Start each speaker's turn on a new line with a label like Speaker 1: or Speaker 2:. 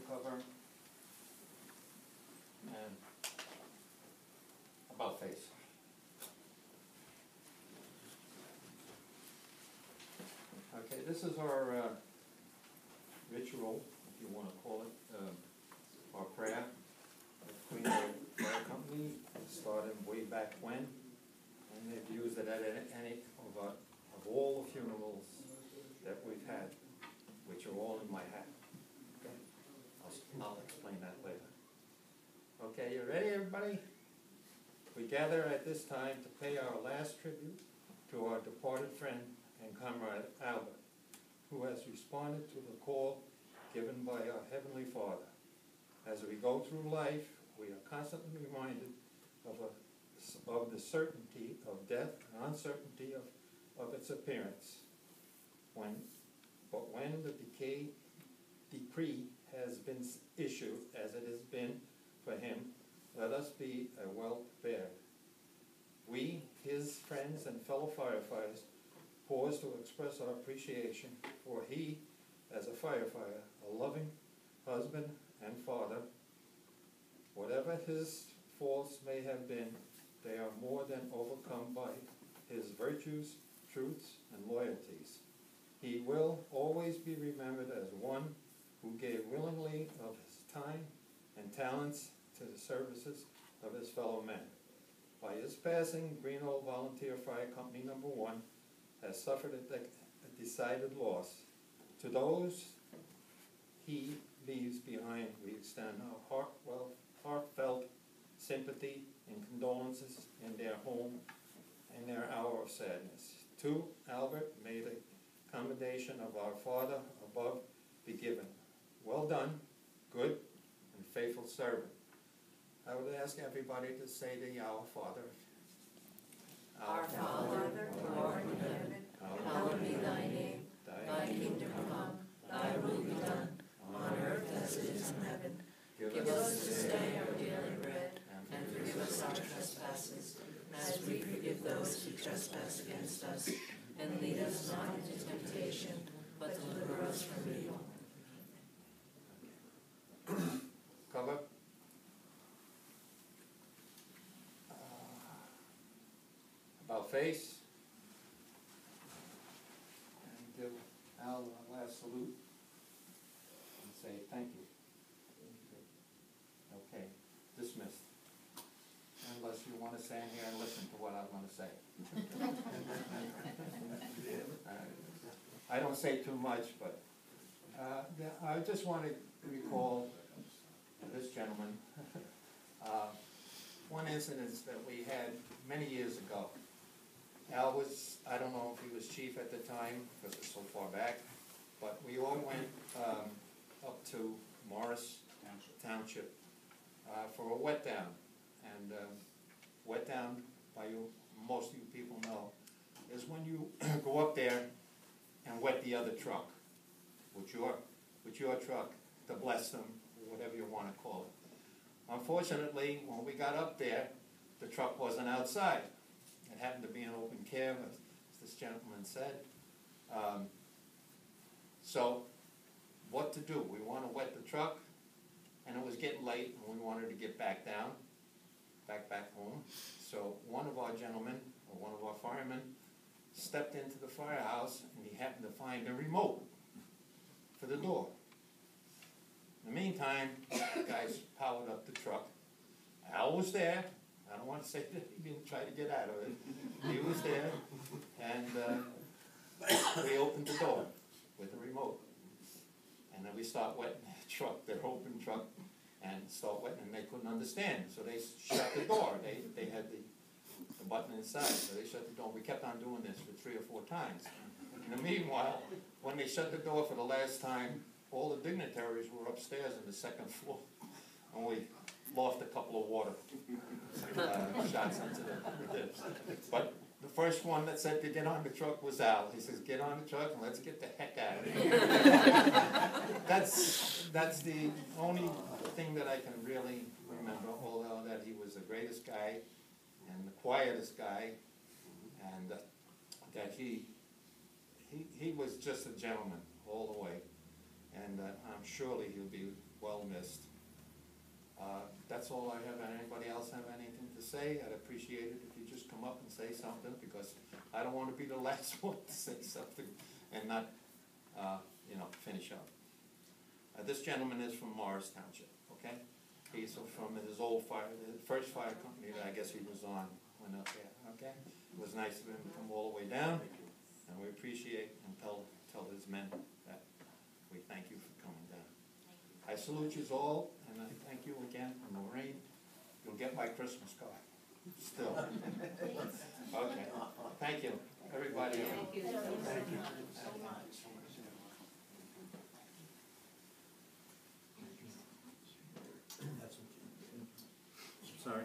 Speaker 1: cover. And about face. Okay, this is our ritual, if you want to call it, our prayer. The Queen of Fire Company started way back when, and they've used it at any of all the funerals that we've had, which are all in my hat. Okay? I'll explain that later. Okay, you ready, everybody? We gather at this time to pay our last tribute to our departed friend and comrade Alfred, who has responded to the call given by our Heavenly Father. As we go through life, we are constantly reminded of the certainty of death and uncertainty of its appearance. But when the decree has been issued, as it has been for him, let us be well prepared. We, his friends and fellow firefighters, pause to express our appreciation for he, as a firefighter, a loving husband and father. Whatever his faults may have been, they are more than overcome by his virtues, truths, and loyalties. He will always be remembered as one who gave willingly of his time and talents to the services of his fellow men. By his passing, Green Old Volunteer Fire Company No. 1 has suffered a decided loss. To those he leaves behind, we extend our heartfelt sympathy and condolences in their home and their hour of sadness. To Albert, may the commendation of our Father above be given. Well done, good and faithful servant. I would ask everybody to say the Our Father.
Speaker 2: Our Father, who art in heaven, hallowed be thy name. Thy kingdom come, thy will be done, on earth as it is in heaven. Give us this day our daily bread, and forgive us our trespasses, as we forgive those who trespass against us. And lead us not into temptation, but deliver us from evil.
Speaker 1: Cover. About face. And give Al a last salute and say thank you. Okay, dismissed. Unless you want to stand here and listen to what I'm going to say. I don't say too much, but I just want to recall this gentleman one incident that we had many years ago. Al was, I don't know if he was chief at the time, because it's so far back, but we all went up to Morris Township for a wet down. And wet down, by most of you people know, is when you go up there and wet the other truck with your truck to bless them, or whatever you want to call it. Unfortunately, when we got up there, the truck wasn't outside. It happened to be an open cab, as this gentleman said. So, what to do? We want to wet the truck, and it was getting late, and we wanted to get back down, back home. So one of our gentlemen, or one of our firemen, stepped into the firehouse, and he happened to find a remote for the door. In the meantime, the guys powered up the truck. Al was there. I don't want to say that he didn't try to get out of it. He was there, and we opened the door with the remote. And then we start wetting the truck, their open truck, and start wetting, and they couldn't understand. So they shut the door. They had the button inside, so they shut the door. We kept on doing this for 3 or 4 times. In the meanwhile, when they shut the door for the last time, all the dignitaries were upstairs on the 2nd floor, and we lost a couple of water shots into the dips. But the first one that said to get on the truck was Al. He says, "Get on the truck and let's get the heck out of here." That's the only thing that I can really remember, although that he was the greatest guy and the quietest guy, and that he was just a gentleman all the way. and I'm surely he'll be well missed. That's all I have. Anybody else have anything to say? I'd appreciate it if you just come up and say something, because I don't want to be the last one to say something and not, finish up. This gentleman is from Martz Township, okay? He's from his old the first fire company that I guess he was on, went up there, okay? It was nice of him to come all the way down, and we appreciate and tell his men that we thank you for coming down. I salute you all, and I thank you again, and Lorraine, you'll get my Christmas card, still. Okay, thank you, everybody.
Speaker 2: Thank you so much.
Speaker 1: Thank you. Sorry.